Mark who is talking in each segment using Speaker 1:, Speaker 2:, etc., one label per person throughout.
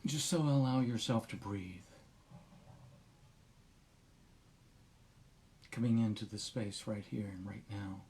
Speaker 1: Just so allow yourself to breathe. Coming into the space right here and right now.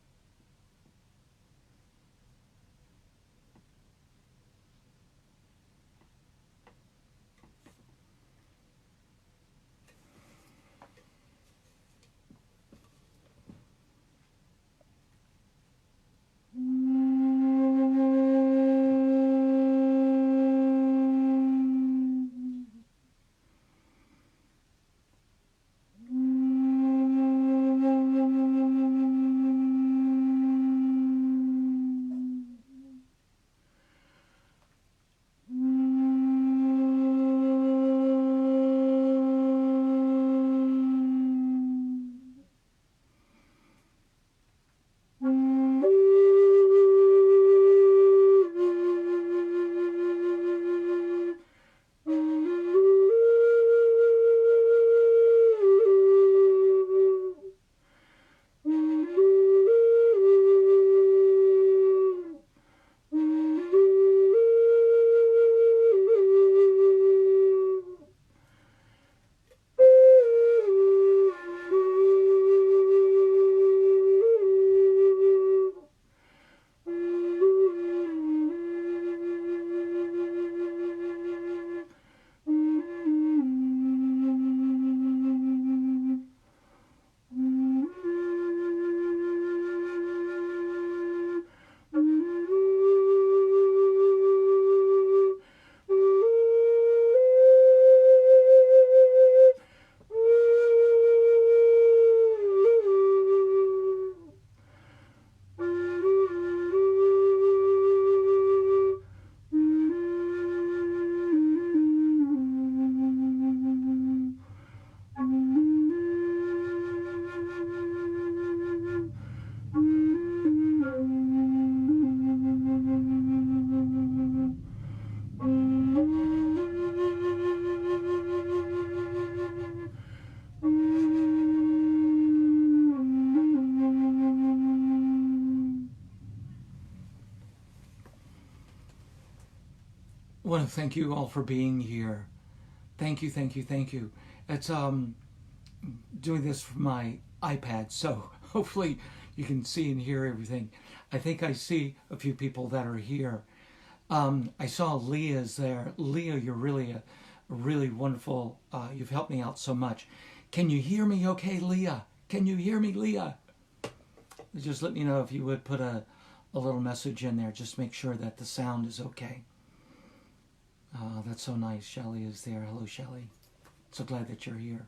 Speaker 1: I want to thank you all for being here. Thank you, thank you, thank you. It's doing this from my iPad, so hopefully you can see and hear everything. I think I see a few people that are here. I saw Leah's there. Leah, you're really a really wonderful. You've helped me out so much. Can you hear me okay, Leah? Can you hear me, Leah? Just let me know if you would put a little message in there. Just make sure that the sound is okay. That's so nice. Shelley is there. Hello, Shelley. So glad that you're here.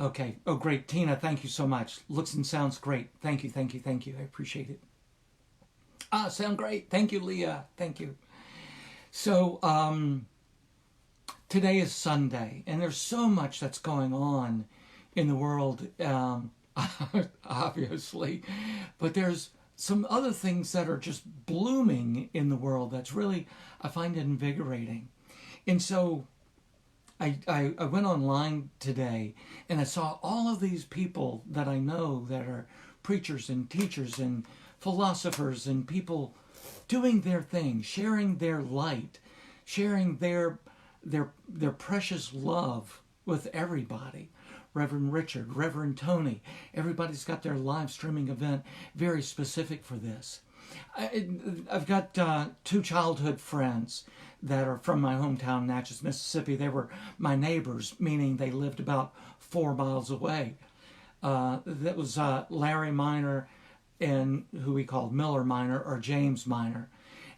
Speaker 1: Okay. Oh, great. Tina, thank you so much. Looks and sounds great. Thank you, thank you, thank you. I appreciate it. Sound great. Thank you, Leah. Thank you. So, today is Sunday, and there's so much that's going on in the world, obviously, but there's some other things that are just blooming in the world that's really, I find it invigorating. And so I went online today and I saw all of these people that I know that are preachers and teachers and philosophers and people doing their thing, sharing their light, sharing their precious love with everybody. Reverend Richard, Reverend Tony, everybody's got their live streaming event very specific for this. I've got two childhood friends that are from my hometown, Natchez, Mississippi. They were my neighbors, meaning they lived about 4 miles away. That was Larry Minor and who we called Miller Minor or James Minor.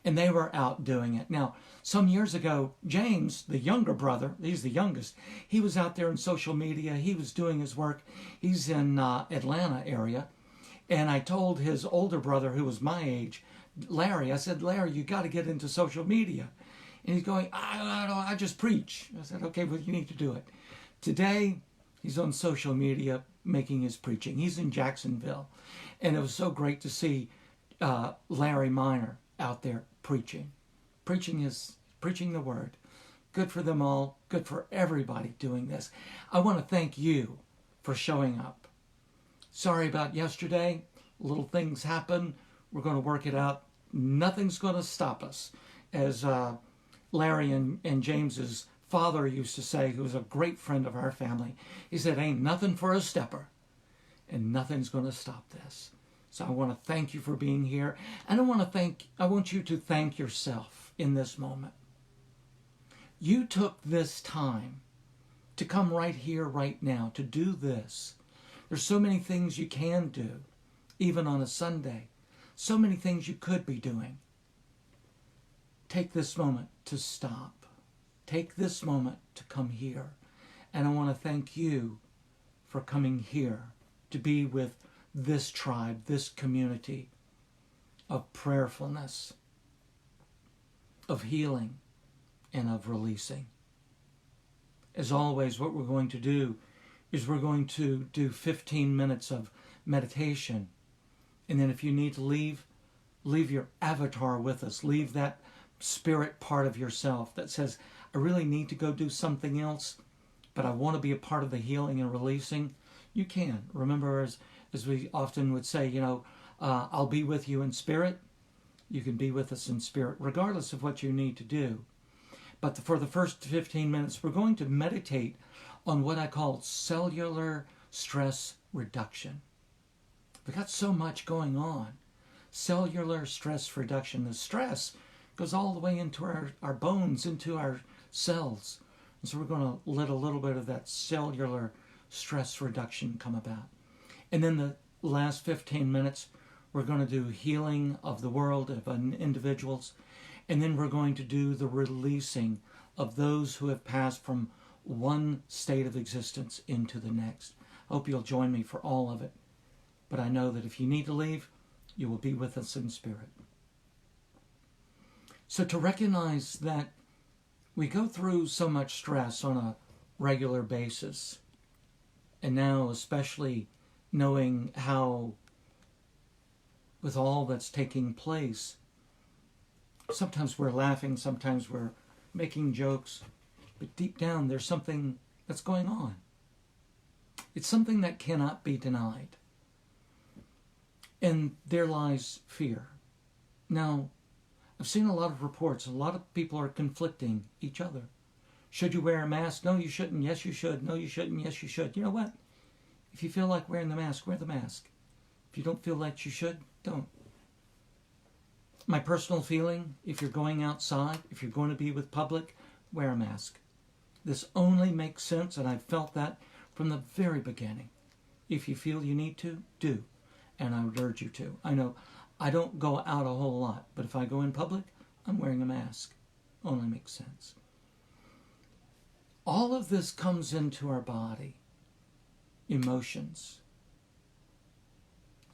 Speaker 1: And they were out doing it. Now, some years ago, James, the younger brother, he's the youngest, he was out there in social media. He was doing his work. He's in Atlanta area. And I told his older brother, who was my age, Larry, I said, Larry, you got to get into social media. And he's going, I just preach. I said, okay, well, you need to do it. Today, he's on social media making his preaching. He's in Jacksonville. And it was so great to see Larry Minor out there preaching. Preaching the word. Good for them all. Good for everybody doing this. I want to thank you for showing up. Sorry about yesterday. Little things happen. We're going to work it out. Nothing's going to stop us as Larry and James's father used to say, who was a great friend of our family, he said, ain't nothing for a stepper, and nothing's going to stop this. So I want to thank you for being here. And I want you to thank yourself in this moment. You took this time to come right here, right now, to do this. There's so many things you can do, even on a Sunday. So many things you could be doing. Take this moment to stop. Take this moment to come here. And I want to thank you for coming here to be with this tribe, this community of prayerfulness, of healing, and of releasing. As always, what we're going to do is we're going to do 15 minutes of meditation. And then if you need to leave your avatar with us. Leave that spirit part of yourself that says, I really need to go do something else, but I want to be a part of the healing and releasing. You can. Remember, as we often would say, I'll be with you in spirit. You can be with us in spirit, regardless of what you need to do. But for the first 15 minutes, we're going to meditate on what I call cellular stress reduction. We've got so much going on. Cellular stress reduction. The stress goes all the way into our bones, into our cells. And so we're going to let a little bit of that cellular stress reduction come about. And then the last 15 minutes, we're going to do healing of the world, of individuals. And then we're going to do the releasing of those who have passed from one state of existence into the next. I hope you'll join me for all of it. But I know that if you need to leave, you will be with us in spirit. So to recognize that we go through so much stress on a regular basis, and now especially knowing how, with all that's taking place, sometimes we're laughing, sometimes we're making jokes, but deep down there's something that's going on. It's something that cannot be denied. And there lies fear. Now, I've seen a lot of reports. A lot of people are conflicting each other. Should you wear a mask? No, you shouldn't. Yes, you should. No, you shouldn't. Yes, you should. You know what? If you feel like wearing the mask, wear the mask. If you don't feel like you should, don't. My personal feeling, if you're going outside, if you're going to be with public, wear a mask. This only makes sense, and I've felt that from the very beginning. If you feel you need to, do. And I would urge you to. I know I don't go out a whole lot, but if I go in public, I'm wearing a mask. Only makes sense. All of this comes into our body. Emotions.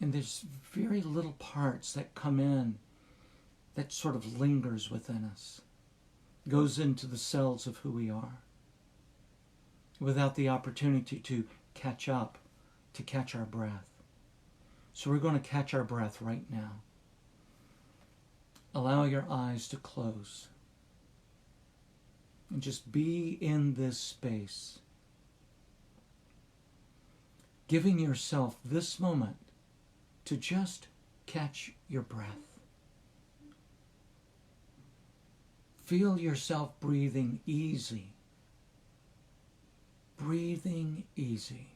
Speaker 1: And there's very little parts that come in that sort of lingers within us. Goes into the cells of who we are. Without the opportunity to catch up, to catch our breath. So we're going to catch our breath right now. Allow your eyes to close. And just be in this space. Giving yourself this moment to just catch your breath. Feel yourself breathing easy. Breathing easy.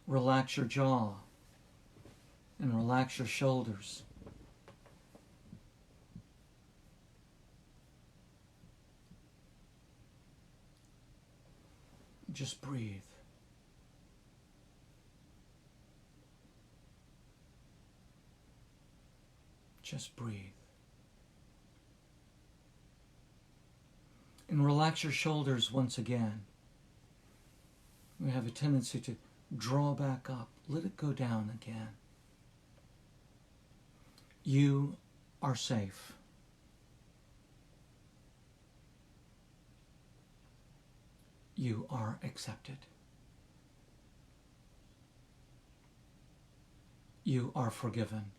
Speaker 1: Relax your jaw and relax your shoulders. Just breathe. Just breathe. And relax your shoulders once again. We have a tendency to draw back up. Let it go down again. You are safe. You are accepted. You are forgiven.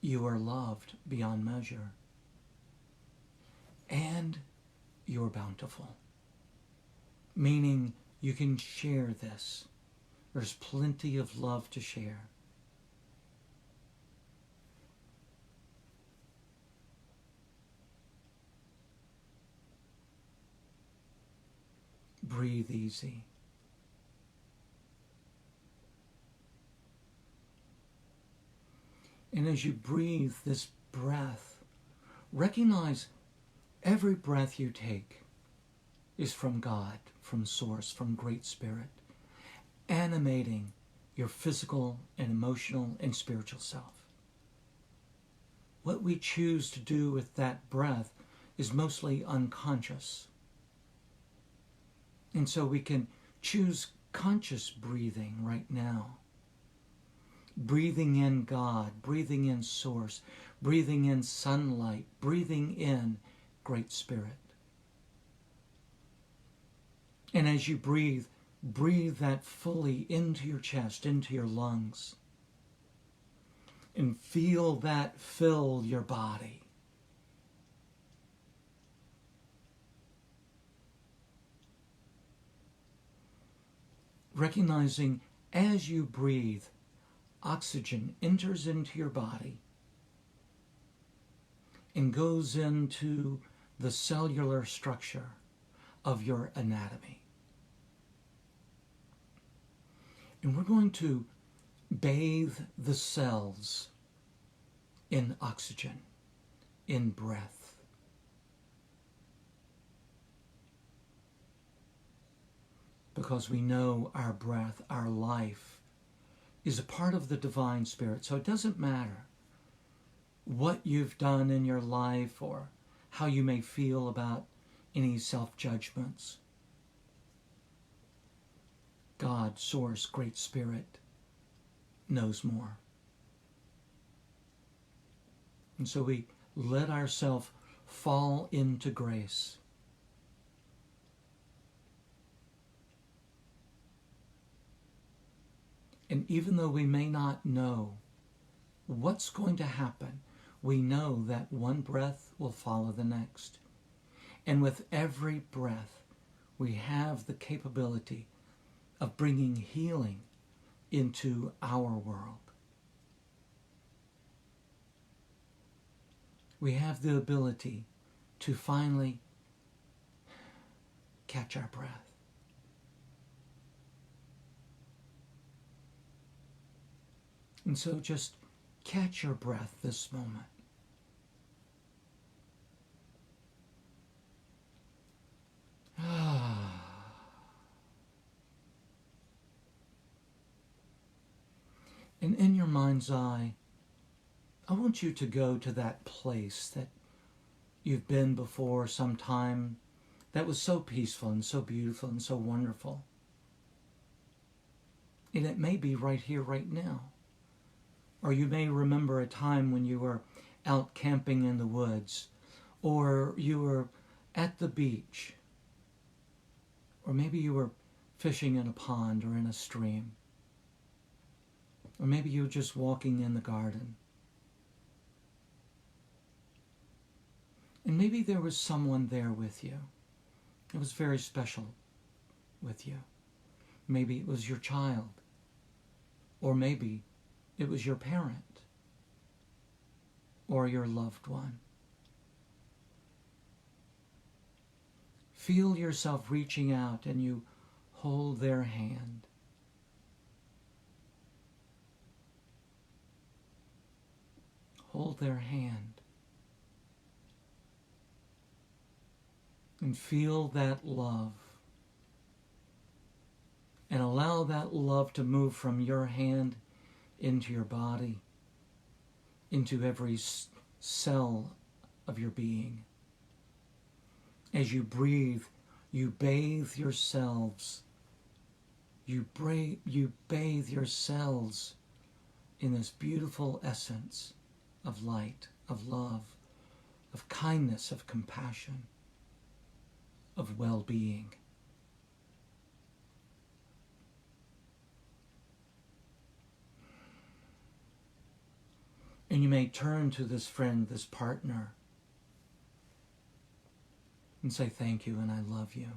Speaker 1: You are loved beyond measure. And you're bountiful. Meaning you can share this. There's plenty of love to share. breathe easy. And as you breathe this breath, recognize every breath you take is from God, from Source, from Great Spirit, animating your physical and emotional and spiritual self. What we choose to do with that breath is mostly unconscious. And so we can choose conscious breathing right now. Breathing in God, breathing in Source, breathing in sunlight, breathing in Great Spirit. And as you breathe, breathe that fully into your chest, into your lungs. And feel that fill your body. Recognizing as you breathe, oxygen enters into your body and goes into the cellular structure of your anatomy. And we're going to bathe the cells in oxygen, in breath. Because we know our breath, our life, is a part of the divine spirit. So it doesn't matter what you've done in your life or how you may feel about any self-judgments. God, Source, Great Spirit, knows more. And so we let ourselves fall into grace. And even though we may not know what's going to happen, we know that one breath will follow the next. And with every breath, we have the capability of bringing healing into our world. We have the ability to finally catch our breath. And so just catch your breath this moment. And in your mind's eye, I want you to go to that place that you've been before sometime that was so peaceful and so beautiful and so wonderful. And it may be right here, right now. Or you may remember a time when you were out camping in the woods, or you were at the beach, or maybe you were fishing in a pond or in a stream, or maybe you were just walking in the garden. And maybe there was someone there with you. It was very special with you. Maybe it was your child, or maybe it was your parent or your loved one. Feel yourself reaching out and you hold their hand. Hold their hand. And feel that love. And allow that love to move from your hand into your body, into every cell of your being. As you breathe, you bathe yourselves. You bathe your cells in this beautiful essence of light, of love, of kindness, of compassion, of well-being. And you may turn to this friend, this partner, and say, thank you and I love you.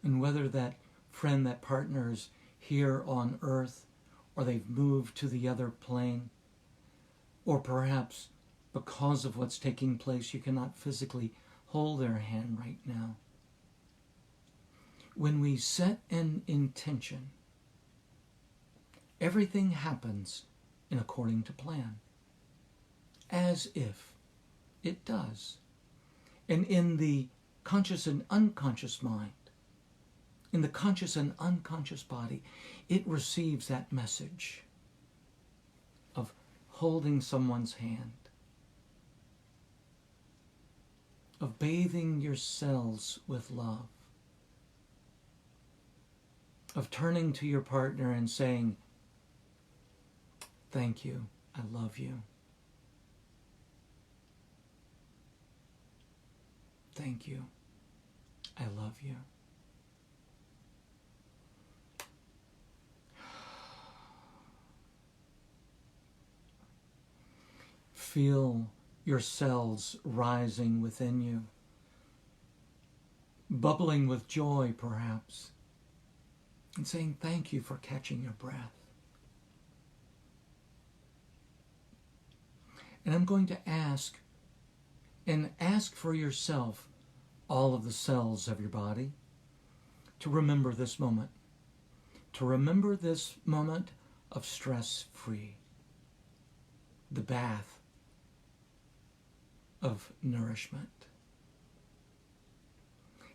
Speaker 1: And whether that friend, that partner is here on earth, or they've moved to the other plane, or perhaps because of what's taking place, you cannot physically hold their hand right now. When we set an intention, everything happens in according to plan, as if it does. And in the conscious and unconscious mind, in the conscious and unconscious body, it receives that message of holding someone's hand, of bathing your cells with love, of turning to your partner and saying, thank you, I love you. Thank you, I love you. Feel your cells rising within you, bubbling with joy perhaps, and saying thank you for catching your breath. And I'm going to ask for yourself, all of the cells of your body, to remember this moment. To remember this moment of stress-free. The bath of nourishment.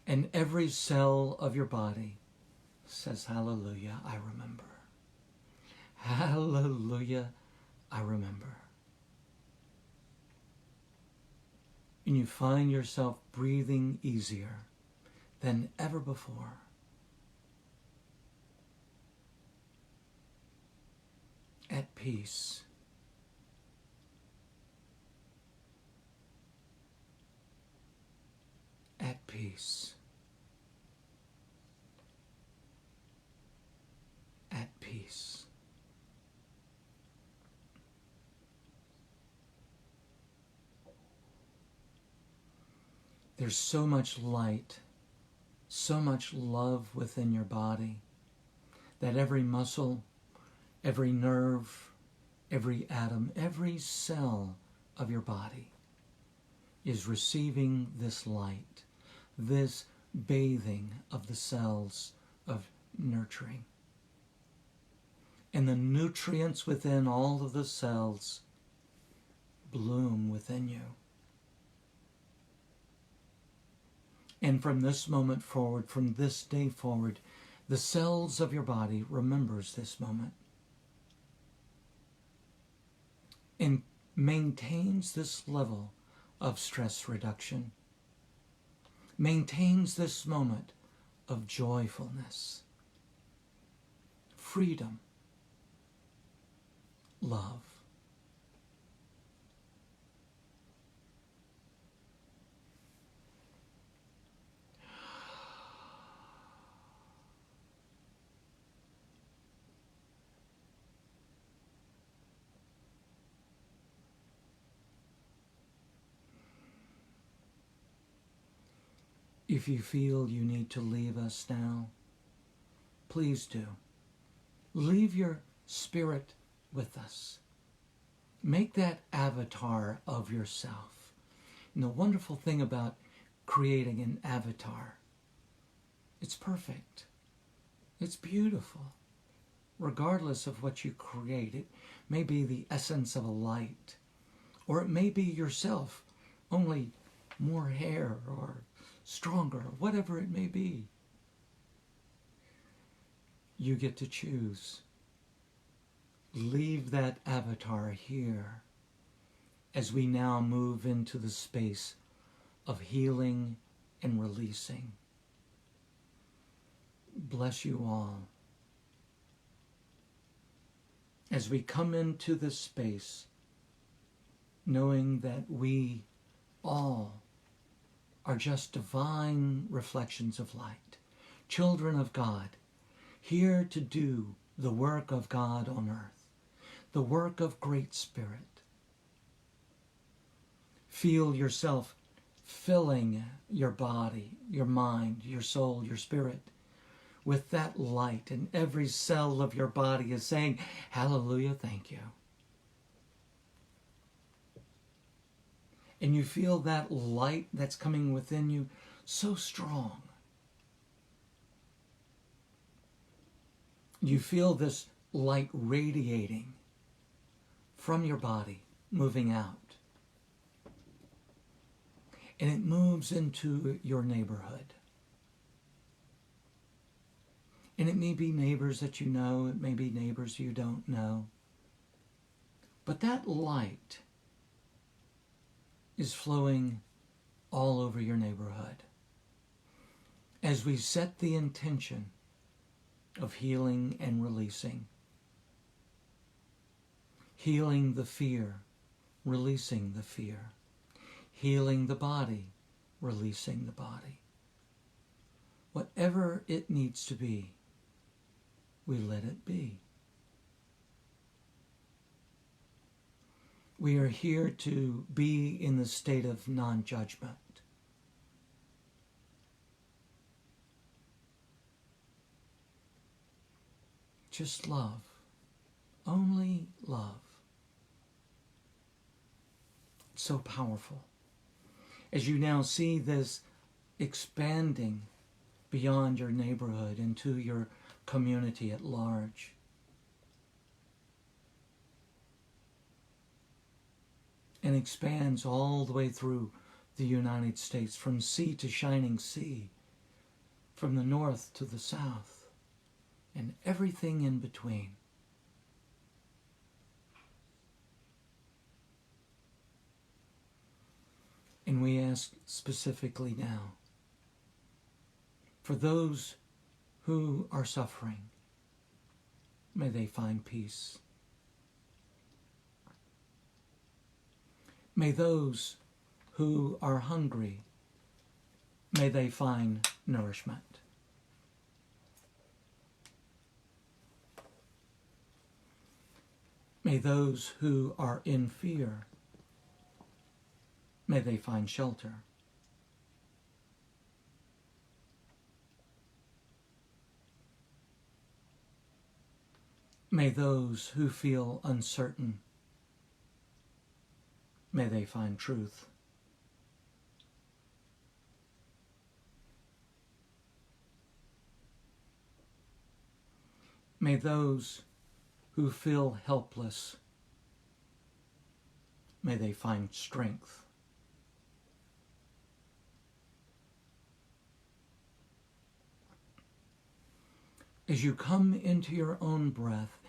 Speaker 1: And every cell of your body says, hallelujah, I remember. Hallelujah, I remember. And you find yourself breathing easier than ever before. At peace. At peace. At peace. There's so much light, so much love within your body that every muscle, every nerve, every atom, every cell of your body is receiving this light, this bathing of the cells of nurturing. And the nutrients within all of the cells bloom within you. And from this moment forward, from this day forward, the cells of your body remembers this moment and maintains this level of stress reduction, maintains this moment of joyfulness, freedom, love. If you feel you need to leave us now, please do. Leave your spirit with us. Make that avatar of yourself. And the wonderful thing about creating an avatar, it's perfect. It's beautiful. Regardless of what you create, it may be the essence of a light, or it may be yourself, only more hair or stronger, whatever it may be. You get to choose. Leave that avatar here as we now move into the space of healing and releasing. Bless you all. As we come into this space, knowing that we all are just divine reflections of light, children of God, here to do the work of God on earth, the work of Great Spirit. Feel yourself filling your body, your mind, your soul, your spirit with that light, and every cell of your body is saying, hallelujah, thank you. And you feel that light that's coming within you so strong. You feel this light radiating from your body, moving out. And it moves into your neighborhood. And it may be neighbors that you know, it may be neighbors you don't know. But that light is flowing all over your neighborhood. As we set the intention of healing and releasing. Healing the fear, releasing the fear. Healing the body, releasing the body. Whatever it needs to be, we let it be. We are here to be in the state of non-judgment. Just love. Only love. It's so powerful. As you now see this expanding beyond your neighborhood into your community at large. And expands all the way through the United States, from sea to shining sea, from the north to the south, and everything in between. And we ask specifically now, for those who are suffering, may they find peace. May those who are hungry, may they find nourishment. May those who are in fear, may they find shelter. May those who feel uncertain, may they find truth. May those who feel helpless, may they find strength. As you come into your own breath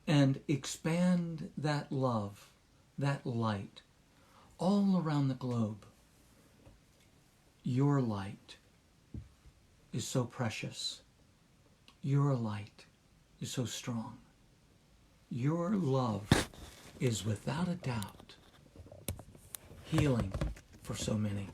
Speaker 1: and expand that love, that light, all around the globe, your light is so precious. Your light is so strong. Your love is without a doubt healing for so many.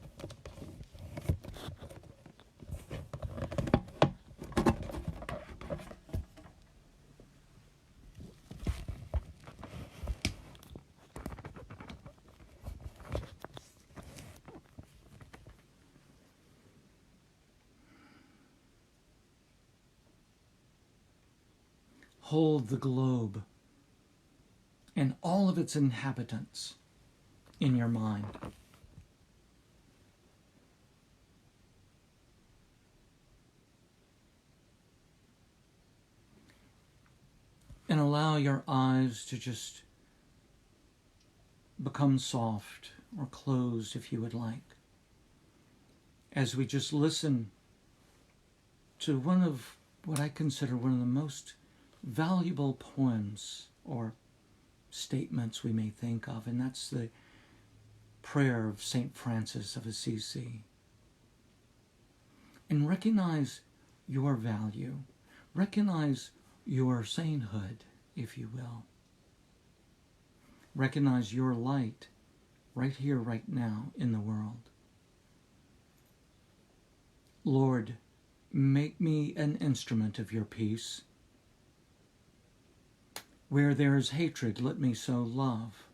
Speaker 1: Hold the globe and all of its inhabitants in your mind. And allow your eyes to just become soft or closed if you would like, as we just listen to one of what I consider one of the most valuable poems or statements we may think of, and that's the prayer of St. Francis of Assisi. And recognize your value. Recognize your sainthood, if you will. Recognize your light right here, right now in the world. Lord, make me an instrument of your peace. Where there is hatred, let me sow love.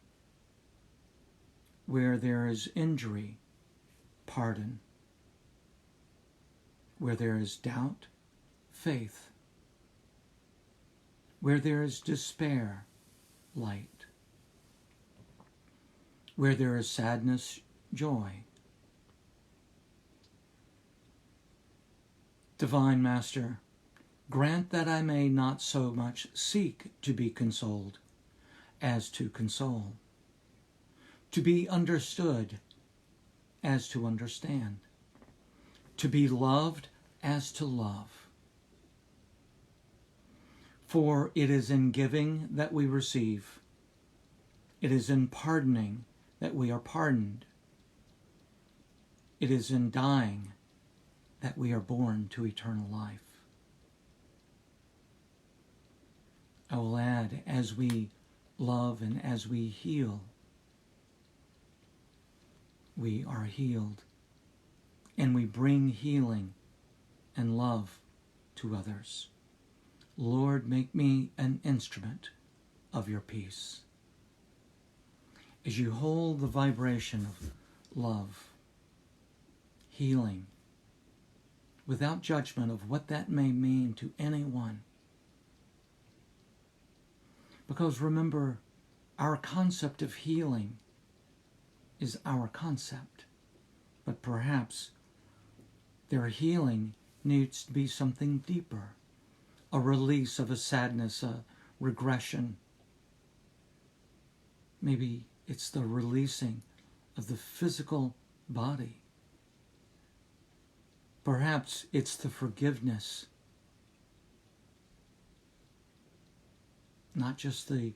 Speaker 1: Where there is injury, pardon. Where there is doubt, faith. Where there is despair, light. Where there is sadness, joy. Divine Master, grant that I may not so much seek to be consoled as to console, to be understood as to understand, to be loved as to love. For it is in giving that we receive. It is in pardoning that we are pardoned. It is in dying that we are born to eternal life. I will add, as we love and as we heal, we are healed, and we bring healing and love to others. Lord, make me an instrument of your peace. As you hold the vibration of love, healing, without judgment of what that may mean to anyone. Because remember, our concept of healing is our concept, but perhaps their healing needs to be something deeper, a release of a sadness, a regression. Maybe it's the releasing of the physical body. Perhaps it's the forgiveness, not just the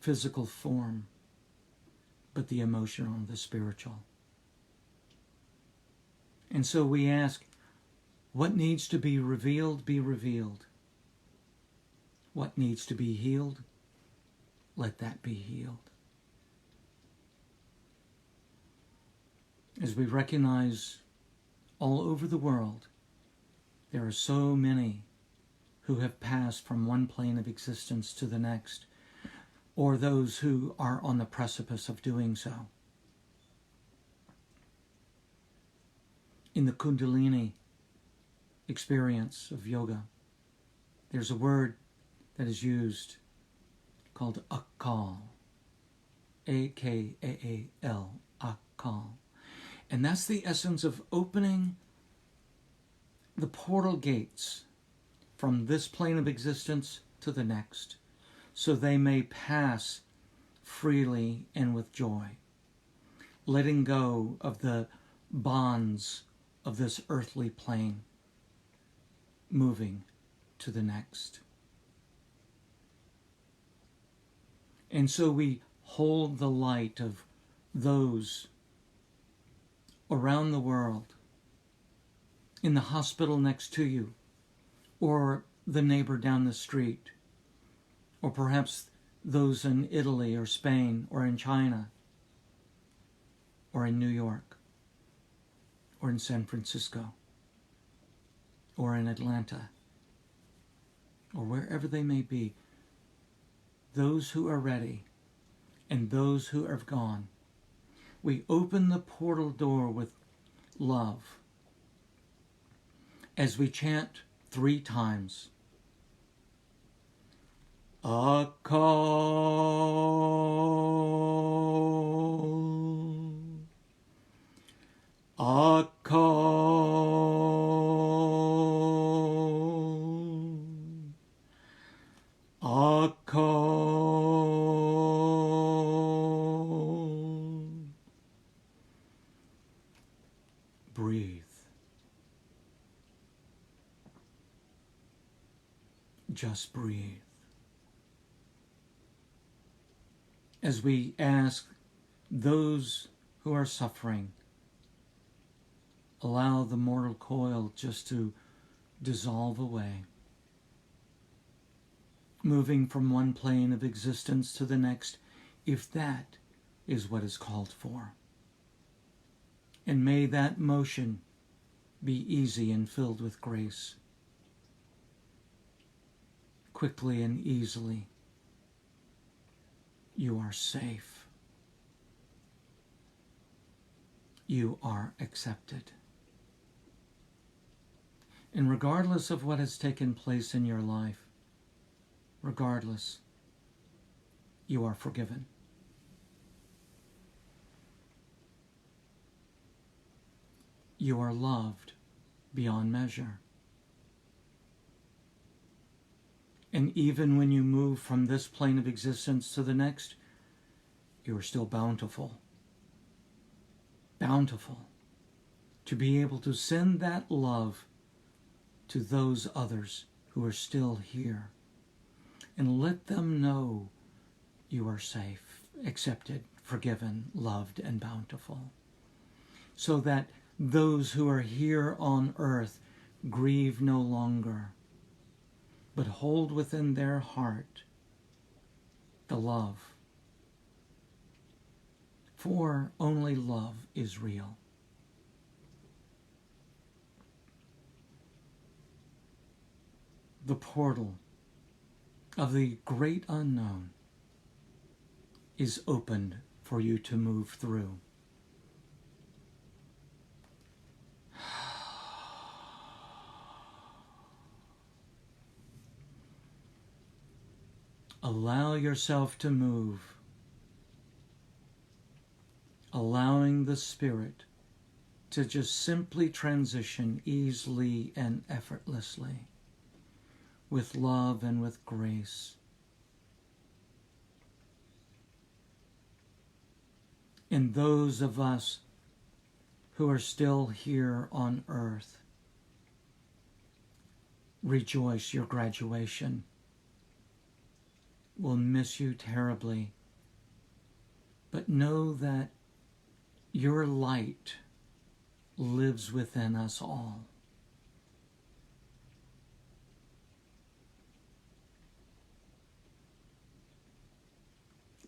Speaker 1: physical form, but the emotional and the spiritual. And so we ask, what needs to be revealed, be revealed. What needs to be healed, let that be healed. As we recognize all over the world, there are so many who have passed from one plane of existence to the next, or those who are on the precipice of doing so. In the Kundalini experience of yoga, there's a word that is used called akal, A-K-A-A-L, akal. And that's the essence of opening the portal gates from this plane of existence to the next, so they may pass freely and with joy, letting go of the bonds of this earthly plane, moving to the next. And so we hold the light of those around the world, in the hospital next to you, or the neighbor down the street, or perhaps those in Italy or Spain or in China or in New York or in San Francisco or in Atlanta or wherever they may be, those who are ready and those who have gone. We open the portal door with love as we chant 3 times. A call, a call, a call. Breathe. Just breathe. As we ask those who are suffering, allow the mortal coil just to dissolve away, moving from one plane of existence to the next, if that is what is called for. And may that motion be easy and filled with grace, quickly and easily. You are safe. You are accepted. And regardless of what has taken place in your life, regardless, you are forgiven. you are loved beyond measure. And even when you move from this plane of existence to the next, you are still bountiful. Bountiful to be able to send that love to those others who are still here and let them know you are safe, accepted, forgiven, loved, and bountiful. So that those who are here on earth grieve no longer, but hold within their heart the love. For only love is real. The portal of the great unknown is opened for you to move through. Allow yourself to move, allowing the Spirit to just simply transition easily and effortlessly with love and with grace. And those of us who are still here on earth, rejoice your graduation. We'll miss you terribly, but know that your light lives within us all.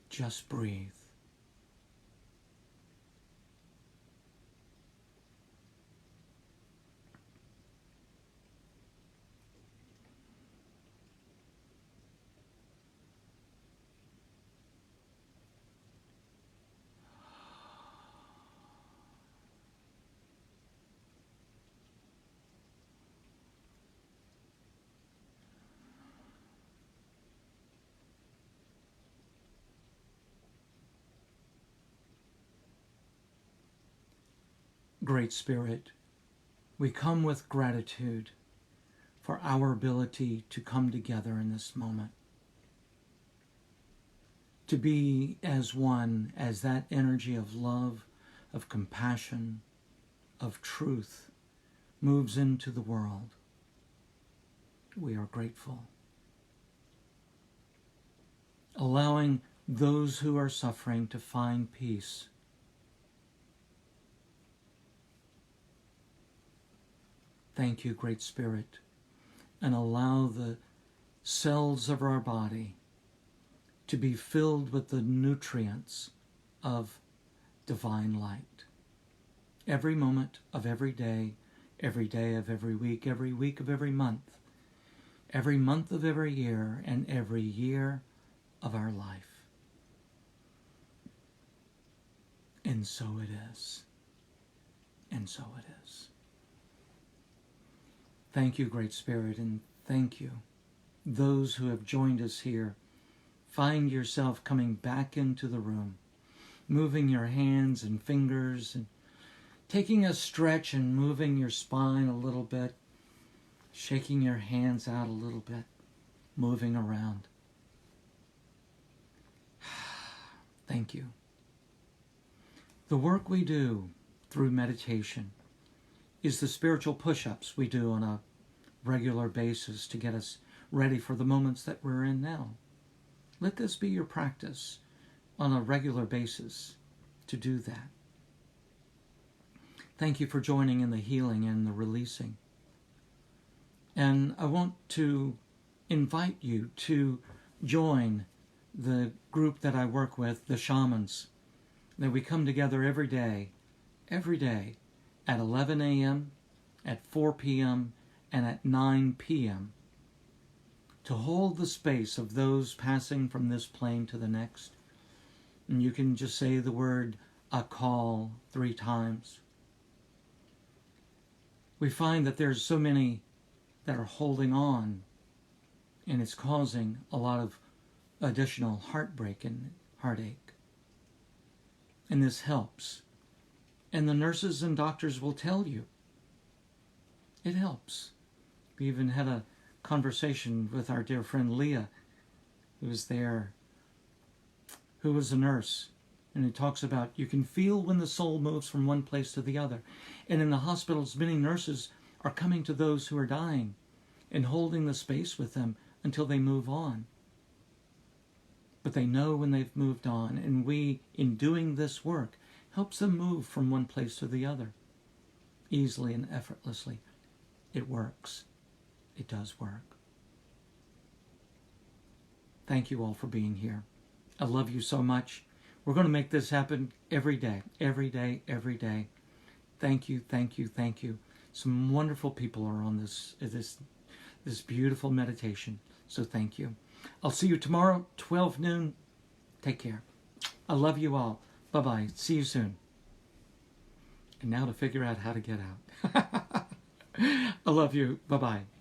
Speaker 1: Just breathe. Great Spirit, we come with gratitude for our ability to come together in this moment, to be as one, as that energy of love, of compassion, of truth moves into the world. We are grateful. Allowing those who are suffering to find peace. Thank you, Great Spirit, and allow the cells of our body to be filled with the nutrients of divine light. Every moment of every day of every week of every month of every year, and every year of our life. And so it is. And so it is. Thank you, Great Spirit, and thank you. Those who have joined us here, find yourself coming back into the room, moving your hands and fingers, and taking a stretch and moving your spine a little bit, shaking your hands out a little bit, moving around. Thank you. The work we do through meditation is the spiritual push-ups we do on a regular basis to get us ready for the moments that we're in now. Let this be your practice on a regular basis to do that. Thank you for joining in the healing and the releasing. And I want to invite you to join the group that I work with, the shamans, that we come together every day at 11 a.m., at 4 p.m., and at 9 p.m. to hold the space of those passing from this plane to the next. And you can just say the word "a call" 3 times. We find that there's so many that are holding on, and it's causing a lot of additional heartbreak and heartache. And this helps And the nurses and doctors will tell you. It helps. We even had a conversation with our dear friend Leah, who was there, who was a nurse. And he talks about you can feel when the soul moves from one place to the other. And in the hospitals, many nurses are coming to those who are dying and holding the space with them until they move on. But they know when they've moved on. And we, in doing this work, helps them move from one place to the other easily and effortlessly. It works. It does work. Thank you all for being here. I love you so much. We're going to make this happen every day, every day, every day. Thank you, thank you, thank you. Some wonderful people are on this beautiful meditation. So thank you. I'll see you tomorrow, 12 noon. Take care. I love you all. Bye-bye. See you soon. And now to figure out how to get out. I love you. Bye-bye.